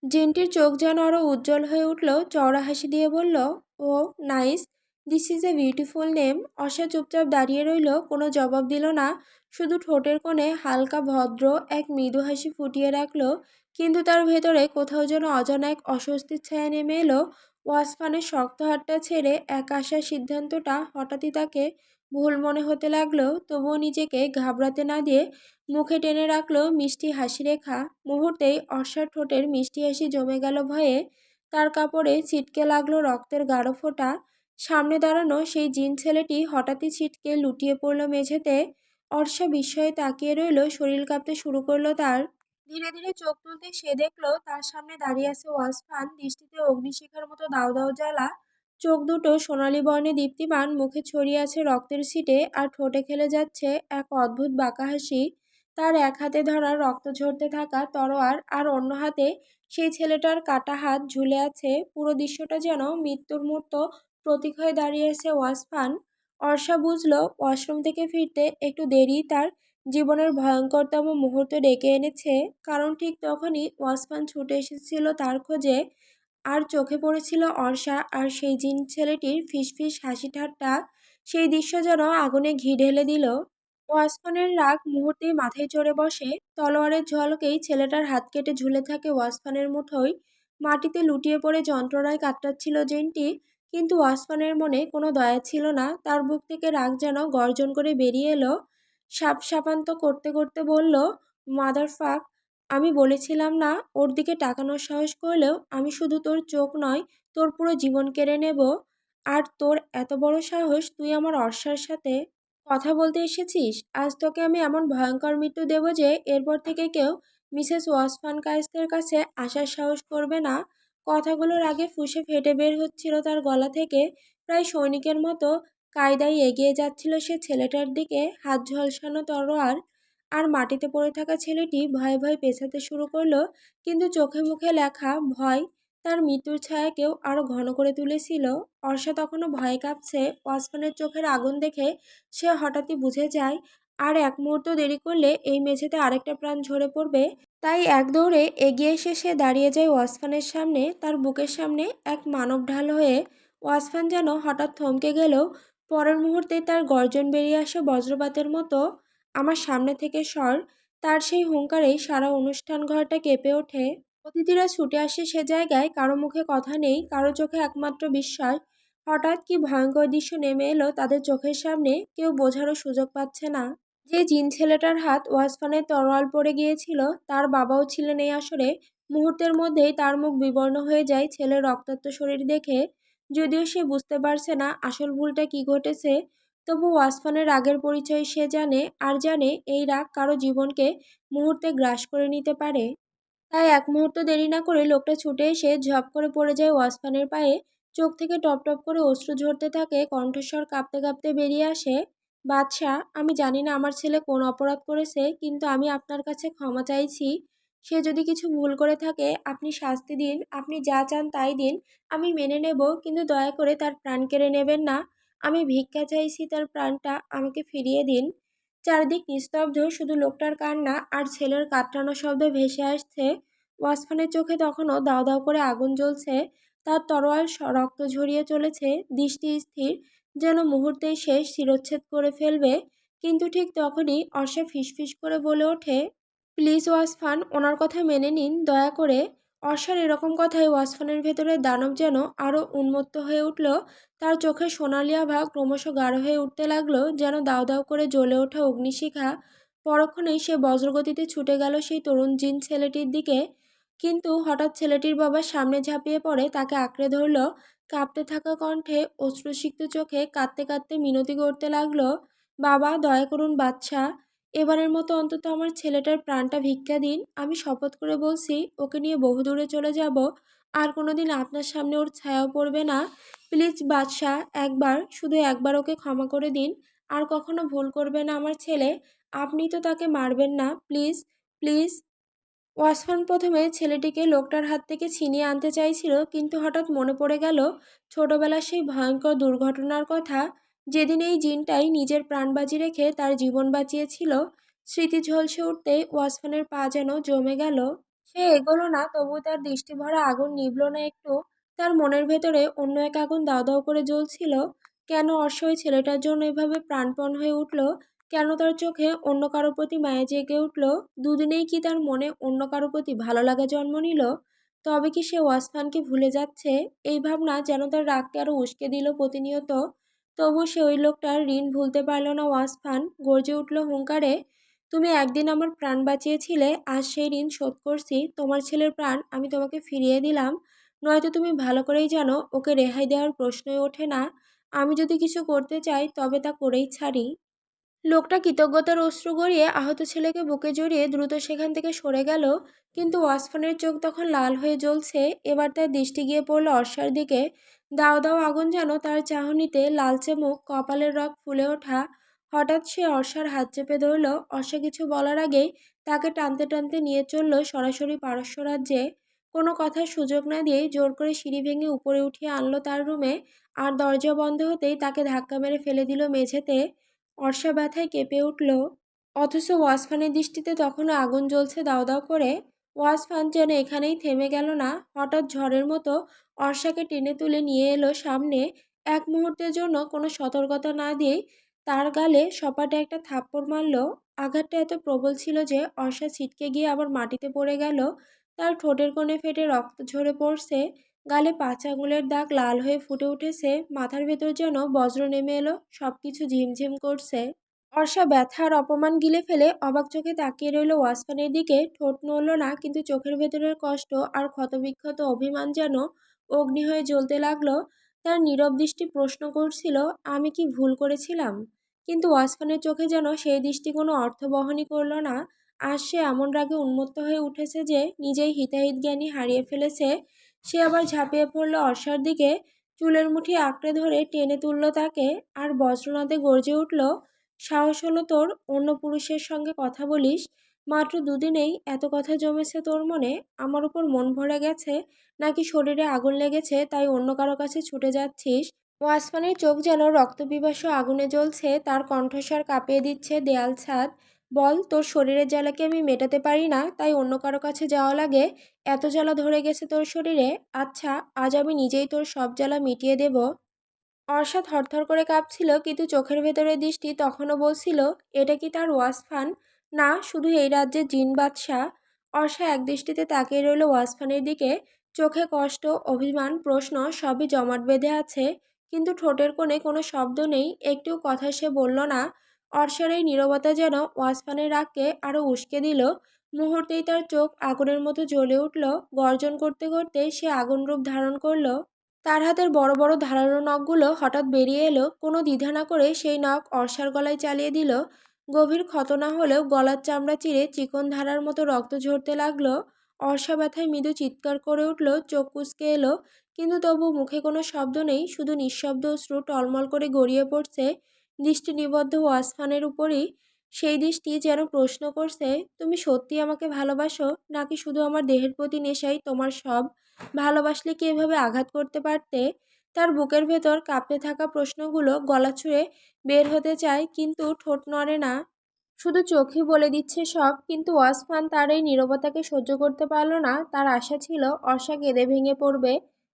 জেনটির চোখ যেন আরো উজ্জ্বল হয়ে উঠল, চওড়া হাসি দিয়ে বলল, oh nice, this is a beautiful name. Arsha চুপচাপ দাঁড়িয়ে রইল, কোনো জবাব দিল না, শুধু ঠোঁটের কোণে হালকা ভদ্র এক মৃদু হাসি ফুটিয়ে রাখলো। কিন্তু তার ভেতরে কোথাও যেন অজানা এক অস্বস্তির ছায়া নেমে এলো। ওয়াসফানের শক্ত হাতটা ছেড়ে এক আসার সিদ্ধান্তটা হঠাৎই তাকে ভুল মনে হতে লাগলো। তবুও নিজেকে ঘাবড়াতে না দিয়ে মুখে টেনে রাখলো মিষ্টি হাসি রেখা। মুহূর্তেই অর্ষার ঠোঁটের মিষ্টি হাসি জমে গেল ভয়ে। তার কাপড়ে ছিটকে লাগলো রক্তের গাঢ় ফোঁটা। সামনে দাঁড়ানো সেই জিন ছেলেটি হঠাৎই ছিটকে লুটিয়ে পড়ল মেঝেতে। অর্ষা বিস্ময়ে তাকিয়ে রইল, শরীর কাঁপতে শুরু করলো তার। ধীরে ধীরে চোখ তুলতে সে দেখলো তার সামনে দাঁড়িয়ে আছে ওয়াসফান, দৃষ্টিতে অগ্নিশিখার মতো দাউ দাউ জ্বালা। চোখ দুটো সোনালী বর্ণে দীপ্তিমান, মুখে ছড়িয়ে আছে রক্তের ছিটে, আর ঠোঁটে খেলে যাচ্ছে এক অদ্ভুত বাঁকা হাসি। তার এক হাতে ধরা রক্ত ঝরতে থাকা তরোয়ার, আর অন্য হাতে সেই ছেলেটার কাটা হাত ঝুলে আছে। পুরো দৃশ্যটা যেন মৃত্যুর মূর্ত প্রতীক হয়ে দাঁড়িয়ে আছে ওয়াসফান। অর্ষা বুঝলো ওয়াশরুম থেকে ফিরতে একটু দেরি তার জীবনের ভয়ঙ্করতম মুহূর্ত ডেকে এনেছে, কারণ ঠিক তখনই ওয়াসফান ছুটে এসেছিল তার খোঁজে। আর চোখে পড়েছিল অর্ষা আর সেই জিন ছেলেটির ফিসফিস হাসি ঠাট্টা। সেই দৃশ্য যেন আগুনে ঘি ঢেলে দিল। ওয়াসফানের রাগ মুহূর্তেই মাথায় চড়ে বসে। তলোয়ারের ঝলকেই ছেলেটার হাত কেটে ঝুলে থাকে ওয়াসফানের মুঠোয়। মাটিতে লুটিয়ে পড়ে যন্ত্রণায় কাতরাচ্ছিল জেনটি, কিন্তু ওয়াসফানের মনে কোনো দয়া ছিল না। তার বুক থেকে রাগ যেন গর্জন করে বেরিয়ে এলো। সাপান্ত করতে করতে বলল, মাদার ফাক, আমি বলেছিলাম না ওর দিকে তাকানোর সাহস করলেও আমি শুধু তোর চোখ নয়, তোর পুরো জীবন কেড়ে নেব। আর তোর এত বড় সাহস, তুই আমার অর্ষার সাথে কথা বলতে এসেছিস? আজ তোকে আমি এমন ভয়ঙ্কর মৃত্যু দেব যে এরপর থেকে কেউ মিসেস ওয়াসফান কায়েস্তের কাছে আসার সাহস করবে না। কথাগুলোর আগে ফুঁসে ফেটে বের হচ্ছিল তার গলা থেকে। প্রায় সৈনিকের মতো কায়দায় এগিয়ে যাচ্ছিল সে ছেলেটার দিকে, হাত ঝলসানো তরোয়ার। আর মাটিতে পড়ে থাকা ছেলেটি ভয়ে ভয়ে পেছাতে শুরু করলো, কিন্তু চোখে মুখে লেখা ভয় তার মৃত্যুর ছায়াকেও আরো ঘন করে তুলেছিল। অর্ষা তখনও ভয়ে কাঁপছে। ওয়াসফানের চোখের আগুন দেখে সে হঠাৎই বুঝে যায়, আর এক মুহূর্ত দেরি করলে এই মেঝেতে আরেকটা প্রাণ ঝরে পড়বে। তাই এক দৌড়ে এগিয়ে এসে সে দাঁড়িয়ে যায় ওয়াসফানের সামনে, তার বুকের সামনে এক মানব ঢাল হয়ে। ওয়াসফান যেন হঠাৎ থমকে গেল, পরের মুহূর্তে তার গর্জন বেরিয়ে আসে বজ্রপাতের মতো, আমার সামনে থেকে সর। তার সেই হুঙ্কারেই সারা অনুষ্ঠান ঘরটা কেঁপে ওঠে। অতিথিরা ছুটে আসে সে জায়গায়, কারো মুখে কথা নেই, কারো চোখে একমাত্র বিশ্বাস। হঠাৎ কি ভয়ঙ্কর দৃশ্য নেমে এলো তাদের চোখের সামনে, কেউ বোঝারও সুযোগ পাচ্ছে না। যে জিন ছেলেটার হাত ওয়াসফানের তরোয়াল পড়ে গিয়েছিল, তার বাবাও ছিলেন এই আসরে। মুহূর্তের মধ্যেই তার মুখ বিবর্ণ হয়ে যায় ছেলের রক্তাক্ত শরীর দেখে। যদিও সে বুঝতে পারছে না আসল ভুলটা কি ঘটেছে, তবু ওয়াসফানের রাগের পরিচয় সে জানে, আর জানে এই রাগ কারো জীবনকে মুহূর্তে গ্রাস করে নিতে পারে। তাই এক মুহূর্ত দেরি না করে লোকটা ছুটে এসে ঝপ করে পড়ে যায় ওয়াসফানের পায়ে। চোখ থেকে টপ টপ করে অশ্রু ঝরতে থাকে, কণ্ঠস্বর কাঁপতে কাঁপতে বেরিয়ে আসে, বাদশাহ, আমি জানি না আমার ছেলে কোন অপরাধ করেছে, কিন্তু আমি আপনার কাছে ক্ষমা চাইছি। সে যদি কিছু ভুল করে থাকে আপনি শাস্তি দিন, আপনি যা চান তাই দিন, আমি মেনে নেব, কিন্তু দয়া করে তার প্রাণ কেড়ে নেবেন না। আমি ভিক্ষা চাইছি, তার প্রাণটা আমাকে ফিরিয়ে দিন। চারিদিক নিস্তব্ধ, শুধু লোকটার কান্না আর ছেলের কাতরানো শব্দ ভেসে আসছে। ওয়াসফানের চোখে তখনও দাউ দাউ করে আগুন জ্বলছে, তার তরোয়াল রক্ত ঝরিয়ে চলেছে, দৃষ্টি স্থির, যেন মুহূর্তেই শেষ শিরচ্ছেদ করে ফেলবে। কিন্তু ঠিক তখনই অর্ষা ফিসফিস করে বলে ওঠে, প্লিজ ওয়াসফান, ওনার কথা মেনে নিন, দয়া করে। অর্ষার এরকম কথায় ওয়াসফানের ভেতরের দানব যেন আরও উন্মত্ত হয়ে উঠল। তার চোখে সোনালি আভা ক্রমশ গাঢ় হয়ে উঠতে লাগলো, যেন দাউ দাউ করে জ্বলে ওঠা অগ্নিশিখা। পরক্ষণেই সে বজ্রগতিতে ছুটে গেল সেই তরুণ জিন ছেলেটির দিকে। কিন্তু হঠাৎ ছেলেটির বাবা সামনে ঝাঁপিয়ে পড়ে তাকে আঁকড়ে ধরল। কাঁপতে থাকা কণ্ঠে, অশ্রুসিক্ত চোখে কাঁদতে কাঁদতে মিনতি করতে লাগলো, বাবা, দয়া করুন বাদশাহ, এবারের মতো অন্তত আমার ছেলেটার প্রাণটা ভিক্ষা দিন। আমি শপথ করে বলছি, ওকে নিয়ে বহুদূরে চলে যাব, আর কোনোদিন আপনার সামনে ওর ছায়াও পড়বে না। প্লিজ বাদশাহ, একবার, শুধু একবার ওকে ক্ষমা করে দিন। আর কখনো ভুল করবে না আমার ছেলে। আপনি তো তাকে মারবেন না, প্লিজ, প্লিজ। ওয়াসফান প্রথমে ছেলেটিকে লোকটার হাত থেকে ছিনিয়ে আনতে চাইছিল, কিন্তু হঠাৎ মনে পড়ে গেল ছোটবেলার সেই ভয়ঙ্কর দুর্ঘটনার কথা, যেদিন এই জিনটাই নিজের প্রাণ বাজি রেখে তার জীবন বাঁচিয়েছিল। স্মৃতি ঝলসে উঠতেই ওয়াসফানের পা যেন জমে গেল। সে এগোলো না, তবু তার দৃষ্টি ভরা আগুন নিভল না একটু। তার মনের ভেতরে অন্য এক আগুন দাউ দাউ করে জ্বলছিল। কেন অর্শ ওই ছেলেটার জন্য এভাবে প্রাণপণ হয়ে উঠল? কেন তার চোখে অন্য কারো প্রতি মায়া জেগে উঠল? দুদিনেই কি তার মনে অন্য কারো প্রতি ভালো লাগা জন্ম নিল? তবে কি সে ওয়াসফানকে ভুলে যাচ্ছে? এই ভাবনা যেন তার রাগকে আরো উস্কে দিল প্রতিনিয়ত। তবু সে ওই লোকটার ঋণ ভুলতে পারল না। ওয়াসফান গর্জে উঠল হুঙ্কারে, তুমি একদিন আমার প্রাণ বাঁচিয়েছিলে, আজ সেই ঋণ শোধ করছি। তোমার ছেলের প্রাণ আমি তোমাকে ফিরিয়ে দিলাম। নয়তো তুমি ভালো করেই জানো ওকে রেহাই দেওয়ার প্রশ্নই ওঠে না। আমি যদি কিছু করতে চাই তবে তা করেই ছাড়ি। লোকটা কৃতজ্ঞতার অশ্রু গড়িয়ে আহত ছেলেকে বুকে জড়িয়ে দ্রুত সেখান থেকে সরে গেল। কিন্তু ওয়াসফানের চোখ তখন লাল হয়ে জ্বলছে। এবার তার দৃষ্টি গিয়ে পড়ল অর্ষার দিকে। দাও দাও আগুন যেন তার চাহনিতে, লালচে মুখ, কপালের রগ ফুলে ওঠা। হঠাৎ সে অর্ষার হাত চেপে ধরল। অর্ষা কিছু বলার আগেই তাকে টানতে টানতে নিয়ে চলল সরাসরি পারস্য রাজ্যে। কোনো কথার সুযোগ না দিয়েই জোর করে সিঁড়ি ভেঙে উপরে উঠিয়ে আনলো তার রুমে। আর দরজা বন্ধ হতেই তাকে ধাক্কা মেরে ফেলে দিল মেঝেতে। অর্ষা ব্যথায় কেঁপে উঠল, অথচ ওয়াসফানের দৃষ্টিতে তখনও আগুন জ্বলছে দাউ দাউ করে। ওয়াসফান যেন এখানেই থেমে গেল না, হঠাৎ ঝড়ের মতো অর্ষাকে টেনে তুলে নিয়ে এলো সামনে। এক মুহূর্তের জন্য কোনো সতর্কতা না দিয়েই তার গালে সপাটে একটা থাপ্পড় মারল। আঘাতটা এত প্রবল ছিল যে অর্ষা ছিটকে গিয়ে আবার মাটিতে পড়ে গেল। তার ঠোঁটের কোণে ফেটে রক্ত ঝরে পড়ছে, গালে 5 আঙুলের দাগ লাল হয়ে ফুটে উঠেছে, মাথার ভেতর যেন বজ্র নেমে এলো, সবকিছু ঝিমঝিম করছে। অর্ষা ব্যথা আর অপমান গিলে ফেলে অবাক চোখে তাকিয়ে রইল ওয়াসফানের দিকে। ঠোঁট নড়ল না, কিন্তু চোখের ভেতরের কষ্ট আর ক্ষতবিক্ষত অভিমান যেন অগ্নি হয়ে জ্বলতে লাগলো। তার নীরব দৃষ্টি প্রশ্ন করছিল, আমি কি ভুল করেছিলাম? কিন্তু ওয়াসফানের চোখে যেন সেই দৃষ্টি কোনো অর্থ বহনই করল না। আজ সে এমন রাগে উন্মত্ত হয়ে উঠেছে যে নিজেই হিতাহিত জ্ঞানী হারিয়ে ফেলেছে। সে আবার ঝাঁপিয়ে পড়ল অর্ষার দিকে, চুলের মুঠি আঁকড়ে ধরে টেনে তুলল তাকে, আর বজ্রনাদে গর্জে উঠল, সাহস হলো তোর, অন্য পুরুষের সঙ্গে কথা বলিস? মাত্র দুদিনেই এত কথা জমেছে তোর মনে? আমার উপর মন ভরে গেছে, নাকি শরীরে আগুন লেগেছে তাই অন্য কারো কাছে ছুটে যাচ্ছিস? ওয়াসমানের চোখ যেন রক্তপিপাসু আগুনে জ্বলছে, তার কণ্ঠস্বর কাঁপিয়ে দিচ্ছে দেয়াল ছাদ। বল, তোর শরীরের জ্বালাকে আমি মেটাতে পারি না তাই অন্য কারো কাছে যাওয়া লাগে? এত জ্বালা ধরে গেছে তোর শরীরে? আচ্ছা, আজ আমি নিজেই তোর সব জ্বালা মিটিয়ে দেব। অর্ষা থরথর করে কাঁপছিল, কিন্তু চোখের ভেতরের দৃষ্টি তখনও বলছিল, এটা কি তার ওয়াসফান? না, শুধু এই রাজ্যের জিন বাদশাহ। অর্ষা একদৃষ্টিতে তাকিয়ে রইল ওয়াসফানের দিকে। চোখে কষ্ট, অভিমান, প্রশ্ন সবই জমাট বেঁধে আছে, কিন্তু ঠোঁটের কোণে কোনো শব্দ নেই, একটু কথা সে বলল না। অর্ষার এই নীরবতা যেন ওয়াসফানের রাগকে আরও উস্কে দিল। মুহূর্তেই তার চোখ আগুনের মতো জ্বলে উঠল। গর্জন করতে করতে সে আগুন রূপ ধারণ করল। তার হাতের বড় বড় ধারালো নখগুলো হঠাৎ বেরিয়ে এলো। কোনো দ্বিধা না করে সেই নখ অর্ষার গলায় চালিয়ে দিল। গভীর ক্ষত না হলেও গলার চামড়া চিরে চিকন ধারার মতো রক্ত ঝরতে লাগলো। অর্ষা ব্যথায় মৃদু চিৎকার করে উঠল, চোখ কুঁচকে এলো, কিন্তু তবু মুখে কোনো শব্দ নেই, শুধু নিঃশব্দ অশ্রু টলমল করে গড়িয়ে পড়ছে। দৃষ্টি নিবদ্ধ ওয়াসফানের উপরই। সেই দৃষ্টি যেন প্রশ্ন করছে, তুমি সত্যি আমাকে ভালোবাসো, নাকি শুধু আমার দেহের প্রতি নেশাই তোমার সব? ভালোবাসলে কি এভাবে আঘাত করতে পারতে? তার বুকের ভেতর কাঁপতে থাকা প্রশ্নগুলো গলা ছুঁয়ে বের হতে চায়, কিন্তু ঠোঁট নড়ে না। শুধু চোখই বলে দিচ্ছে সব। কিন্তু ওয়াসফান তার এই নীরবতাকে সহ্য করতে পারল না। তার আশা ছিল অর্ষা কেঁদে ভেঙে পড়বে,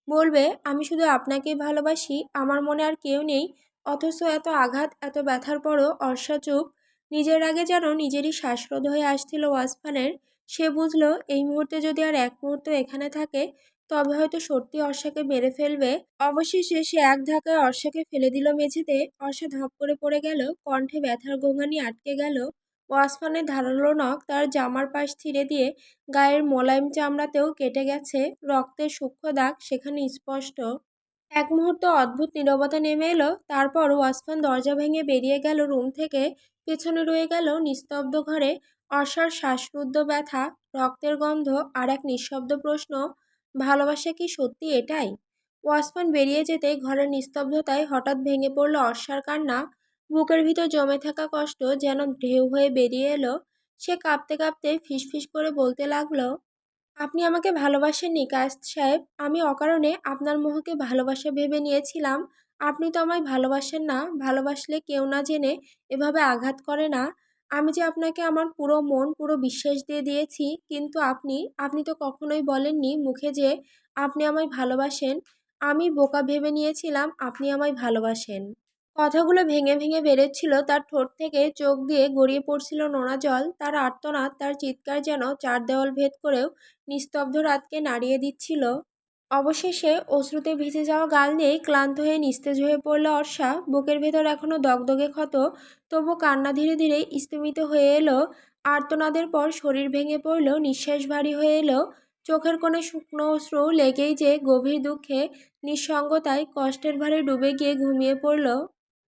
বলবে, আমি শুধু আপনাকেই ভালোবাসি, আমার মনে আর কেউ নেই। অথচ এত আঘাত, এত ব্যথার পরও অর্ষা চুপ। নিজের আগে যেন নিজেরই শ্বাসরোধ হয়ে আসছিল ওয়াসফানের। সে বুঝল, এই মুহূর্তে যদি আর এক মুহূর্ত এখানে থাকে, তবে হয়তো সত্যি অর্ষাকে মেরে ফেলবে। অবশেষে সে এক ধাক্কায় অর্ষাকে ফেলে দিল মেঝেতে। অর্ষা ধপ করে পড়ে গেল, কণ্ঠে ব্যথার গোঙানি আটকে গেল। ওয়াসফানের ধারালো নখ তার জামার পাশ ছিঁড়ে দিয়ে গায়ের মোলায়েম চামড়াতেও কেটে গেছে। রক্তের সূক্ষ্ম দাগ সেখানে স্পষ্ট। এক মুহূর্ত অদ্ভুত নীরবতা নেমে এলো। তারপর ওয়াসফান দরজা ভেঙে বেরিয়ে গেল রুম থেকে। পেছনে রয়ে গেল নিস্তব্ধ ঘরে অর্ষার শ্বাসরুদ্ধ ব্যথা, রক্তের গন্ধ, আর এক নিঃশব্দ প্রশ্ন, ভালোবাসা কি সত্যি এটাই? ওয়াসফান বেরিয়ে যেতে ঘরের নিস্তব্ধতায় হঠাৎ ভেঙে পড়ল অর্ষার কান্না। বুকের ভিতর জমে থাকা কষ্ট যেন ঢেউ হয়ে বেরিয়ে এলো। সে কাঁপতে কাঁপতে ফিসফিস করে বলতে লাগলো, আপনি আমাকে ভালোবাসেননি কায়েস্ত সাহেব। আমি অকারণে আপনার মোহকে ভালোবাসা ভেবে নিয়েছিলাম। আপনি তো আমায় ভালোবাসেন না। ভালোবাসলে কেউ না জেনে এভাবে আঘাত করে না। আমি যে আপনাকে আমার পুরো মন, পুরো বিশ্বাস দিয়ে দিয়েছি, কিন্তু আপনি তো কখনোই বলেননি মুখে যে আপনি আমায় ভালোবাসেন। আমি বোকা ভেবে নিয়েছিলাম আপনি আমায় ভালোবাসেন। কথাগুলো ভেঙে ভেঙে বেরোচ্ছিল তার ঠোঁট থেকে, চোখ দিয়ে গড়িয়ে পড়ছিল নোনা জল। তার আর্তনাদ, তার চিৎকার যেন চার দেওয়াল ভেদ করেও নিস্তব্ধ রাতকে নাড়িয়ে দিচ্ছিল। অবশেষে অশ্রুতে ভিজে যাওয়া গাল নিয়েই ক্লান্ত হয়ে নিস্তেজ হয়ে পড়ল অর্ষা। বুকের ভেতর এখনো দগদগে ক্ষত, তবু কান্না ধীরে ধীরে স্তিমিত হয়ে এলো। আর্তনাদের পর শরীর ভেঙে পড়ল, নিঃশ্বাস ভারী হয়ে এলো। চোখের কোণে শুকনো অশ্রু লেগেই যে গভীর দুঃখে, নিঃসঙ্গতায়, কষ্টের ভারে ডুবে গিয়ে ঘুমিয়ে পড়ল।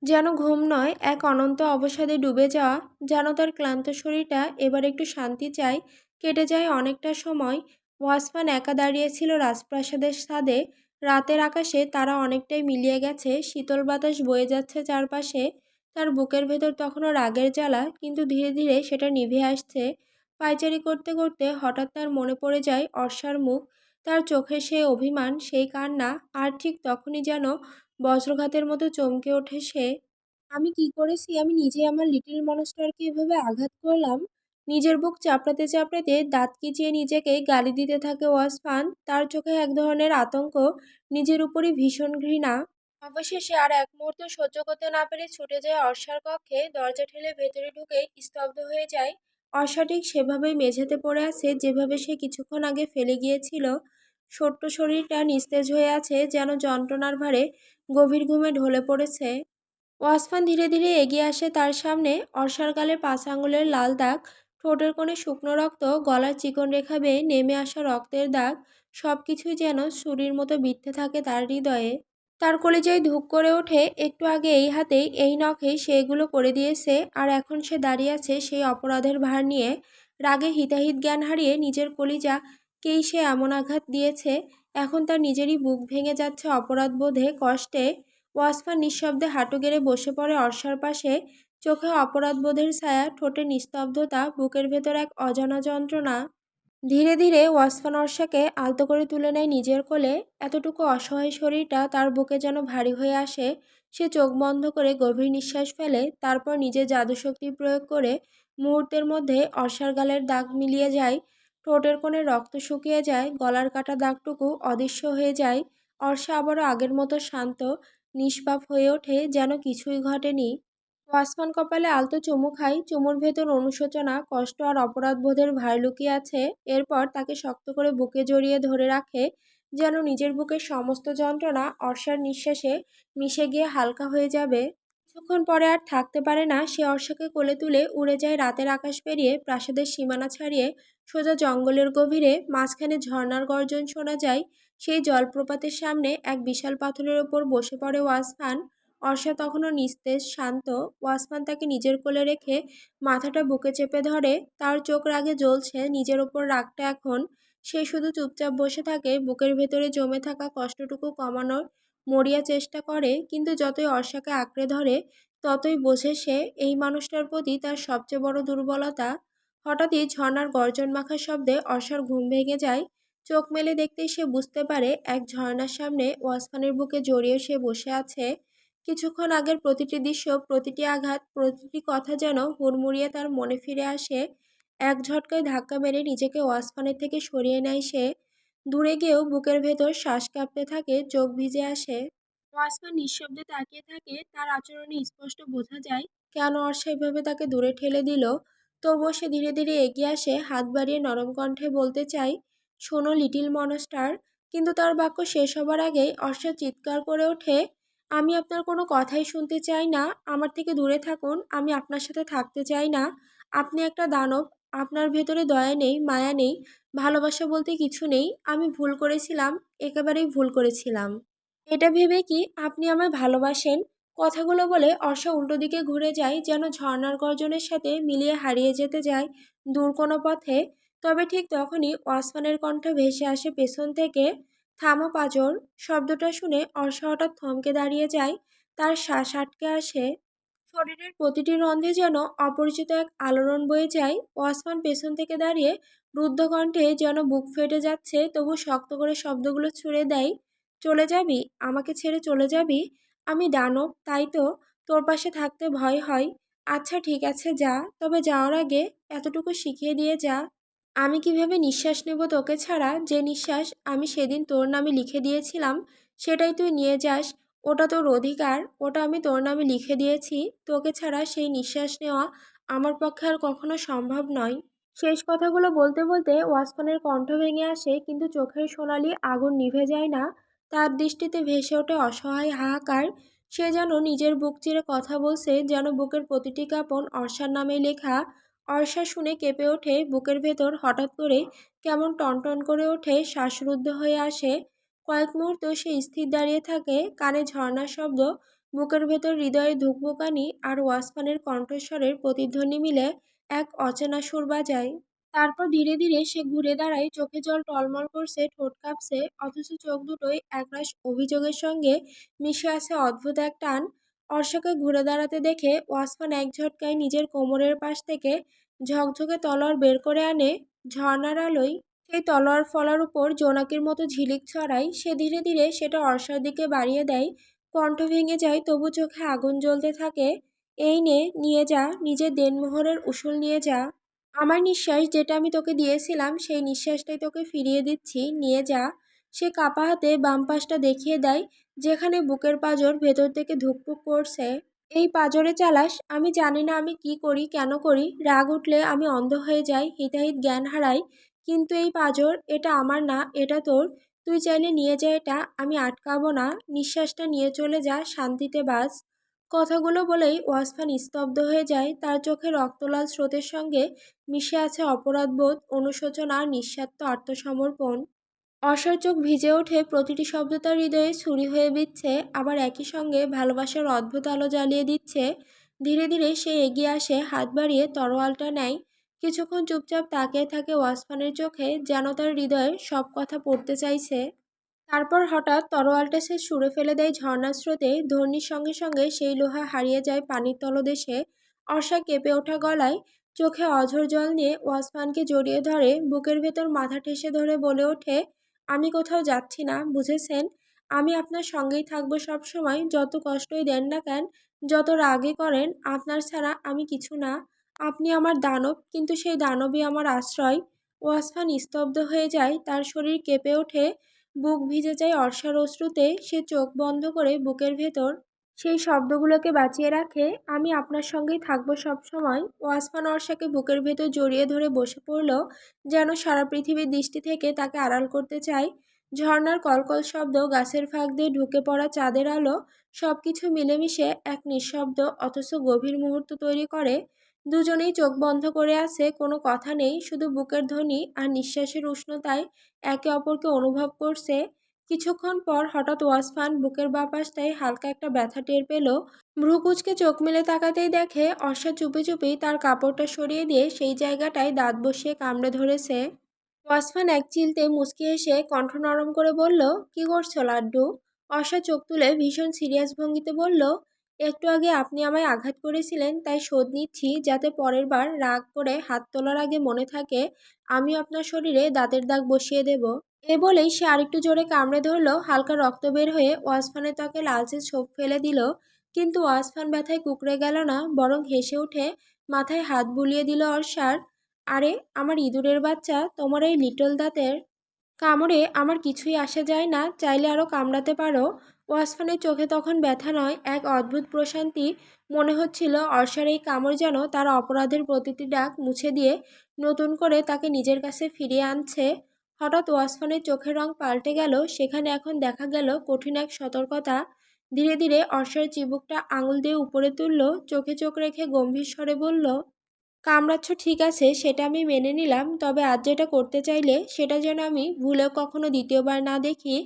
যেন ঘুম নয়, এক অনন্ত অবসাদে ডুবে যাওয়া। যেন তার ক্লান্ত শরীরটা এবার একটু শান্তি চায়। কেটে যায় অনেকটা সময়। ওয়াসফান একা দাঁড়িয়েছিল রাজপ্রাসাদের ছাদে। রাতের আকাশে তারা অনেকটাই মিলিয়ে গেছে, শীতল বাতাস বয়ে যাচ্ছে চারপাশে। তার বুকের ভেতর তখনও রাগের জ্বালা, কিন্তু ধীরে ধীরে সেটা নিভে আসছে। পায়চারি করতে করতে হঠাৎ তার মনে পড়ে যায় অর্ষার মুখ, তার চোখে সেই অভিমান, সেই কান্না। আর ঠিক তখনই যেন বজ্রঘাতের মতো চমকে ওঠে সে। আমি কি করেছি? আমি নিজে আমার লিটল মনস্টারকে এভাবে আঘাত করলাম। নিজের বুক চাপড়াতে চাপড়াতে দাঁত কিচিয়ে নিজেকে গালি দিতে থাকে ওয়াসফান। তার চোখে এক ধরনের আতঙ্ক, নিজের উপরই ভীষণ ঘৃণা। অবশেষে আর এক মুহূর্ত সহ্য করতে না পেরে ছুটে যায় অর্ষার কক্ষে। দরজা ঠেলে ভেতরে ঢুকেই স্তব্ধ হয়ে যায়। অর্ষা ঠিক সেভাবেই মেঝেতে পড়ে আছে, যেভাবে সে কিছুক্ষণ আগে ফেলে গিয়েছিল। ছোট্ট শরীরটা নিস্তেজ হয়ে আছে, যেন যন্ত্রণার ভারে গভীর ঘুমে ঢলে পড়েছে। ওয়াসফান ধীরে ধীরে এগিয়ে আসে তার সামনে। অর্ষার গালে 5 আঙুলের লাল দাগ, ঠোঁটের কোণে শুকনো রক্ত, গলার চিকন রেখা বেয়ে নেমে আসা রক্তের দাগ, সব কিছুই যেন ছুরির মতো বিঁধতে থাকে তার হৃদয়ে। তার কলিজায় ধুক করে ওঠে। একটু আগে এই হাতেই, এই নখেই সে এগুলো করে দিয়েছে, আর এখন সে দাঁড়িয়ে আছে সেই অপরাধের ভার নিয়ে। রাগে হিতাহিত জ্ঞান হারিয়ে নিজের কলিজাকেই সে এমন আঘাত দিয়েছে। এখন তার নিজেরই বুক ভেঙে যাচ্ছে অপরাধ বোধে, কষ্টে। ওয়াসফান নিঃশব্দে হাঁটু গেড়ে বসে পড়ে অর্ষার পাশে। চোখে অপরাধবোধের ছায়া, ঠোঁটে নিস্তব্ধতা, বুকের ভেতর এক অজানা যন্ত্রণা। ধীরে ধীরে ওয়াসফান অর্ষাকে আলতো করে তুলে নেয় নিজের কোলে। এতটুকু অসহায় শরীরটা তার বুকে যেন ভারী হয়ে আসে। সে চোখ বন্ধ করে গভীর নিঃশ্বাস ফেলে, তারপর নিজের জাদুশক্তি প্রয়োগ করে মুহূর্তের মধ্যে অর্ষার গালের দাগ মিলিয়ে যায়। ঠোঁটের কোণে রক্ত শুকিয়ে যায়, গলার কাটা দাগটুকু অদৃশ্য হয়ে যায়। অর্ষা আবারও আগের মতো শান্ত, নিষ্পাপ হয়ে ওঠে যেন কিছুই ঘটেনি। ওয়াসমান কপালে আলতো চুমু খায়, চুমুর ভেতর অনুশোচনা, কষ্ট আর অপরাধবোধের ভার লুকিয়ে আছে। এরপর তাকে শক্ত করে বুকে জড়িয়ে ধরে রাখে, যেন নিজের বুকের সমস্ত যন্ত্রণা অর্ষার নিঃশ্বাসে মিশে গিয়ে হালকা হয়ে যাবে। কিছুক্ষণ পরে আর থাকতে পারে না, সে অর্ষাকে কোলে তুলে উড়ে যায় রাতের আকাশ পেরিয়ে, প্রাসাদের সীমানা ছাড়িয়ে সোজা জঙ্গলের গভীরে। মাঝখানে ঝর্ণার গর্জন শোনা যায়। সেই জলপ্রপাতের সামনে এক বিশাল পাথরের ওপর বসে পড়ে ওয়াসফান। অর্ষা তখনও নিস্তেজ, শান্ত। ওয়াসমান তাকে নিজের কোলে রেখে মাথাটা বুকে চেপে ধরে। তার চোখ রাগে জ্বলছে, নিজের ওপর রাগটা এখন। সে শুধু চুপচাপ বসে থাকে, বুকের ভেতরে জমে থাকা কষ্টটুকু কমানোর মরিয়া চেষ্টা করে। কিন্তু যতই অর্ষাকে আঁকড়ে ধরে, ততই বোঝে সে এই মানুষটার প্রতি তার সবচেয়ে বড় দুর্বলতা। হঠাৎই ঝর্ণার গর্জন মাখা শব্দে অর্ষার ঘুম ভেঙে যায়। চোখ মেলে দেখতেই সে বুঝতে পারে, এক ঝর্ণার সামনে ওয়াসফানের বুকে জড়িয়ে সে বসে আছে। কিছুক্ষণ আগের প্রতিটি দৃশ্য, প্রতিটি আঘাত, প্রতিটি কথা যেন হুড়মুড়িয়ে তার মনে ফিরে আসে। এক ঝটকায় ধাক্কা মেরে নিজেকে ওয়াসফানের থেকে সরিয়ে নেয় সে। দূরে গিয়েও বুকের ভেতর শ্বাস কাঁপতে থাকে, চোখ ভিজে আসে। ওয়াসমান নিঃশব্দে তাকিয়ে থাকে, তার আচরণে স্পষ্ট বোঝা যায় কেন অর্ষা এভাবে তাকে দূরে ঠেলে দিল। তবুও সে ধীরে ধীরে এগিয়ে আসে, হাত বাড়িয়ে নরম কণ্ঠে বলতে চায়, শোনো লিটিল মনস্টার। কিন্তু তার বাক্য শেষ হবার আগেই অর্ষা চিৎকার করে ওঠে, আমি আপনার কোনো কথাই শুনতে চাই না। আমার থেকে দূরে থাকুন, আমি আপনার সাথে থাকতে চাই না। আপনি একটা দানব, আপনার ভেতরে দয়া নেই, মায়া নেই, ভালোবাসা বলতে কিছু নেই। আমি ভুল করেছিলাম, একেবারেই ভুল করেছিলাম। এটা ভেবে কি আপনি আমায় ভালোবাসেন? কথাগুলো বলে অর্ষা উল্টো দিকে ঘুরে যায়, যেন ঝর্ণার গর্জনের সাথে মিলিয়ে হারিয়ে যেতে যায় দূর কোনো পথে। তবে ঠিক তখনই ওয়াসমানের কণ্ঠ ভেসে আসে পেছন থেকে, থামো পাজর। শব্দটা শুনে অর্ষা হঠাৎ থমকে দাঁড়িয়ে যায়, তার শ্বাস আটকে আসে। শরীরের প্রতিটি রন্ধ্রে যেন অপরিচিত এক আলোড়ন বয়ে যায়। ওয়াসমান পেছন থেকে দাঁড়িয়ে রুদ্ধ কণ্ঠে, যেন বুক ফেটে যাচ্ছে, তবু শক্ত করে শব্দগুলো ছুড়ে দেয়, চলে যাবি? আমাকে ছেড়ে চলে যাবি? আমি দানব, তাই তো তোর পাশে থাকতে ভয় হয়। আচ্ছা ঠিক আছে, যা। তবে যাওয়ার আগে এতটুকু শিখিয়ে দিয়ে যা, আমি কিভাবে নিঃশ্বাস নেব তোকে ছাড়া। যে নিঃশ্বাস আমি সেদিন তোর নামে লিখে দিয়েছিলাম, সেটাই তুই নিয়ে যাস। ওটা তোর অধিকার, ওটা আমি তোর নামে লিখে দিয়েছি। তোকে ছাড়া সেই নিঃশ্বাস নেওয়া আমার পক্ষে আর কখনো সম্ভব নয়। শেষ কথাগুলো বলতে বলতে ওয়াসমানের কণ্ঠ ভেঙে আসে, কিন্তু চোখের সোনালি আগুন নিভে যায় না। তার দৃষ্টিতে ভেসে ওঠে অসহায় হাহাকার। সে যেন নিজের বুক চিরে কথা বলছে, যেন বুকের প্রতিটি কাঁপন অর্ষার নামে লেখা। অর্ষা শুনে কেঁপে ওঠে, বুকের ভেতর হঠাৎ করে কেমন টনটন করে ওঠে, শ্বাসরুদ্ধ হয়ে আসে। কয়েক মুহূর্ত সে স্থির দাঁড়িয়ে থাকে, কানে ঝর্ণার শব্দ, বুকের ভেতর হৃদয়ে ধুকপুকানি আর ওয়াসমানের কণ্ঠস্বরের প্রতিধ্বনি মিলে এক অচেনা সুর বাজায়। তারপর ধীরে ধীরে সে ঘুরে দাঁড়ায়, চোখে জল টলমল করছে, ঠোঁট কাঁপছে, অথচ চোখ দুটোই একরাশ অভিযোগের সঙ্গে মিশে আছে অদ্ভুত এক টান। অর্ষাকে ঘুরে দাঁড়াতে দেখে ওয়াসমান এক ঝটকায় নিজের কোমরের পাশ থেকে ঝকঝকে তলোয়ার বের করে আনে। ঝর্ণার আলোয় সেই তলোয়ার ফলার উপর জোনাকির মতো ঝিলিক ছড়ায়। সে ধীরে ধীরে সেটা অর্ষার দিকে বাড়িয়ে দেয়। কণ্ঠ ভেঙে যায়, তবু চোখে আগুন জ্বলতে থাকে। এই নে, নিয়ে যা, নিজের দেনমোহরের উসুল নিয়ে যা। আমার নিঃশ্বাস, যেটা আমি তোকে দিয়েছিলাম, সেই নিঃশ্বাসটাই তোকে ফিরিয়ে দিচ্ছি, নিয়ে যা। সে কাপা হাতে বাম পাশটা দেখিয়ে দেয়, যেখানে বুকের পাঁজর ভেতর থেকে ধুকপুক করছে। এই পাঁজরে চালাস। আমি জানি না আমি কি করি, কেন করি। রাগ উঠলে আমি অন্ধ হয়ে যাই, হিতাহিত জ্ঞান হারাই। কিন্তু এই পাঁজর, এটা আমার না, এটা তোর। তুই চাইলে নিয়ে যা এটা, আমি আটকাবো না। নিঃশ্বাসটা নিয়ে চলে যা, শান্তিতে বাঁচ। কথাগুলো বলেই ওয়াসফান স্তব্ধ হয়ে যায়। তার চোখে রক্তলাল স্রোতের সঙ্গে মিশে আছে অপরাধবোধ, অনুশোচনা আর নিঃস্বার্থ আত্মসমর্পণ। অর্ষার চোখ ভিজে ওঠে, প্রতিটি শব্দ তার হৃদয়ে ছুরি হয়ে বিচ্ছে, আবার একই সঙ্গে ভালোবাসার অদ্ভুত আলো জ্বালিয়ে দিচ্ছে। ধীরে ধীরে সে এগিয়ে আসে, হাত বাড়িয়ে তরোয়ালটা নেয়। কিছুক্ষণ চুপচাপ তাকিয়ে থাকে ওয়াসফানের চোখে, যেন তার হৃদয়ে সব কথা পড়তে চাইছে। তারপর হঠাৎ তরোয়ালটা সে ছুঁড়ে ফেলে দেয় ঝর্ণার স্রোতে। ধ্বনির সঙ্গে সঙ্গে সেই লোহা হারিয়ে যায় পানির তলদেশে। অর্ষা কেঁপে ওঠা গলায়, চোখে অঝোর জল নিয়ে ওয়াসমানকে জড়িয়ে ধরে, বুকের ভেতর মাথা ঠেসে ধরে বলে ওঠে, আমি কোথাও যাচ্ছি না, বুঝেছেন? আমি আপনার সঙ্গেই থাকবো সবসময়, যত কষ্টই দেন না কেন, যত রাগই করেন। আপনার ছাড়া আমি কিছু না। আপনি আমার দানব, কিন্তু সেই দানবই আমার আশ্রয়। ওয়াসফান স্তব্ধ হয়ে যায়, তার শরীর কেঁপে ওঠে। বুক ভিজে যায় অর্ষার অশ্রুতে। সে চোখ বন্ধ করে বুকের ভেতর সেই শব্দগুলোকে বাঁচিয়ে রাখে। আমি আপনার সঙ্গেই থাকবো সব সময়। ওয়াসফান অর্ষাকে বুকের ভেতর জড়িয়ে ধরে বসে পড়ল, যেন সারা পৃথিবীর দৃষ্টি থেকে তাকে আড়াল করতে চায়। ঝর্ণার কলকল শব্দ, গাছের ফাঁক দিয়ে ঢুকে পড়া চাঁদের আলো, সবকিছু মিলেমিশে এক নিঃশব্দ অথচ গভীর মুহূর্ত তৈরি করে। দুজনেই চোখ বন্ধ করে আছে, কোনো কথা নেই, শুধু বুকের ধ্বনি আর নিঃশ্বাসের উষ্ণতায় একে অপরকে অনুভব করছে। কিছুক্ষণ পর হঠাৎ ওয়াসফান বুকের বাঁ পাশটায় হালকা একটা ব্যথা টের পেল। ভ্রু কুঁচকে চোখ মেলে তাকাতেই দেখে অর্ষা চুপি চুপি তার কাপড়টা সরিয়ে দিয়ে সেই জায়গাটায় দাঁত বসিয়ে কামড়ে ধরেছে। ওয়াসফান এক চিলতে মুচকি এসে কণ্ঠ নরম করে বলল, কি করছো লাড্ডু? অর্ষা চোখ তুলে ভীষণ সিরিয়াস ভঙ্গিতে বলল, একটু আগে আপনি আমায় আঘাত করেছিলেন, তাই শোধ নিচ্ছি, যাতে পরের বার রাগ করে হাত তোলার আগে মনে থাকে আমি আপনার শরীরে দাঁতের দাগ বসিয়ে দেব। এ বলেই সে আরেকটু জোরে কামড়ে ধরল। হালকা রক্ত বের হয়ে ওয়াসফানের ত্বকে লালচে ছোপ ফেলে দিল। কিন্তু ওয়াসফান ব্যথায় কুঁকড়ে গেল না, বরং হেসে উঠে মাথায় হাত বুলিয়ে দিল অর্ষার। আরে আমার ইঁদুরের বাচ্চা, তোমার এই লিটল দাঁতের কামড়ে আমার কিছুই আসে যায় না, চাইলে আরও কামড়াতে পারো। ওয়াসফানের চোখে তখন ব্যথা নয়, এক অদ্ভুত প্রশান্তি। মনে হচ্ছিল অর্ষার এই কামড় যেন তার অপরাধের প্রতিটি ডাক মুছে দিয়ে নতুন করে তাকে নিজের কাছে ফিরিয়ে আনছে। হঠাৎ ওয়াসফানের চোখের রং পাল্টে গেল, সেখানে এখন দেখা গেল কঠিন এক সতর্কতা। ধীরে ধীরে অর্ষার চিবুকটা আঙুল দিয়ে উপরে তুলল, চোখে চোখ রেখে গম্ভীর স্বরে বলল, কামড়াচ্ছ ঠিক আছে, সেটা আমি মেনে নিলাম, তবে আজ যেটা করতে চাইলে সেটা যেন আমি ভুলেও কখনো দ্বিতীয়বার না দেখি।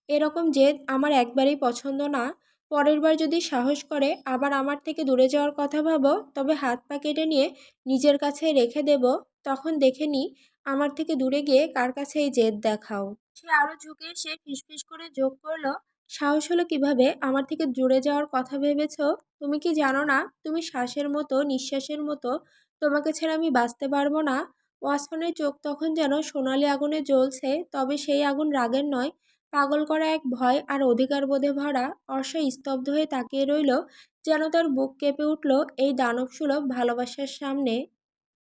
এরকম জেদ আমার একবারেই পছন্দ না। পরের বার যদি সাহস করে আবার আমার থেকে দূরে যাওয়ার কথা ভাবো, তবে হাত পা কেটে নিয়ে নিজের কাছে রেখে দেব। তখন দেখে নি আমার থেকে দূরে গিয়ে কার কাছে এই জেদ দেখাও। সে আরো ঝুঁকে এসে ফিসফিস করে যোগ করলো, সাহস হলো কিভাবে আমার থেকে দূরে যাওয়ার কথা ভেবেছো? তুমি কি জানো না, তুমি শ্বাসের মতো, নিঃশ্বাসের মতো, তোমাকে ছাড়া আমি বাঁচতে পারবো না। ওয়াসফানের চোখ তখন যেন সোনালি আগুনে জ্বলছে, তবে সেই আগুন রাগের নয়, পাগল করা এক ভয় আর অধিকার বোধে ভরা। অর্ষা স্তব্ধ হয়ে তাকিয়ে রইল, যেন তার বুক কেঁপে উঠল এই দানবসুলভ ভালোবাসার সামনে।